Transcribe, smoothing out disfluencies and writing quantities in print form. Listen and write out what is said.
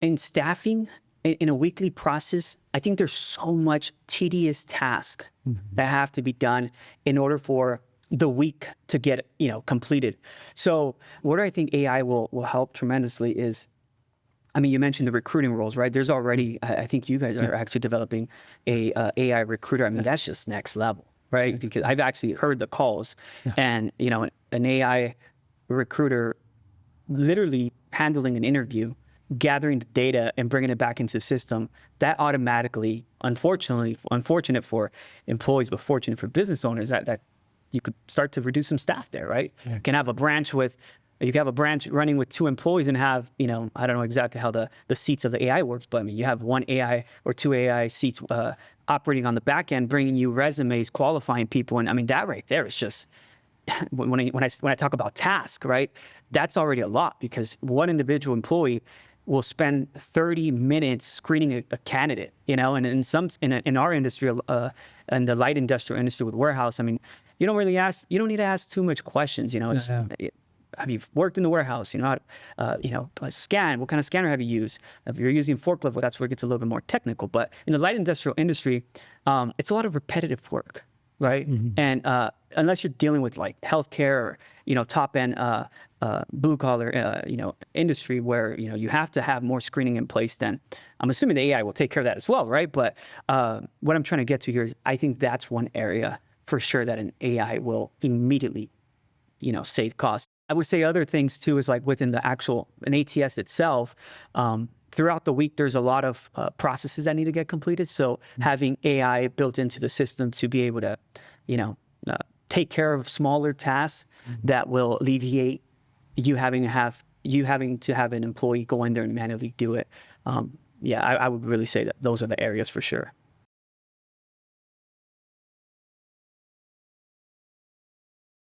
in staffing, in a weekly process, I think there's so much tedious task that have to be done in order for the week to get, completed. So where I think AI will help tremendously is, I mean, you mentioned the recruiting roles, right? There's already, I think you guys are actually developing a AI recruiter. I mean, that's just next level, right? Because I've actually heard the calls and, an AI recruiter literally handling an interview, gathering the data and bringing it back into the system, that automatically, unfortunate for employees, but fortunate for business owners, that you could start to reduce some staff there, right? You can have a branch running with 2 employees and have, I don't know exactly how the seats of the AI works, but I mean, you have 1 AI or 2 AI seats operating on the back end, bringing you resumes, qualifying people. And I mean, that right there is just, when I talk about task, right, that's already a lot, because one individual employee will spend 30 minutes screening a candidate, and in our industry, in the light industrial industry with warehouse, I mean, you don't need to ask too much questions, have you worked in the warehouse? Scan, what kind of scanner have you used? If you're using forklift, well, that's where it gets a little bit more technical. But in the light industrial industry, it's a lot of repetitive work, right? And unless you're dealing with like healthcare or, top end, blue collar, industry where, you have to have more screening in place, then I'm assuming the AI will take care of that as well, right? But what I'm trying to get to here is, I think that's one area for sure that an AI will immediately, save costs. I would say other things too is like within an ATS itself, throughout the week, there's a lot of processes that need to get completed. So having AI built into the system to be able to, take care of smaller tasks that will alleviate you having to have an employee go in there and manually do it. I would really say that those are the areas for sure.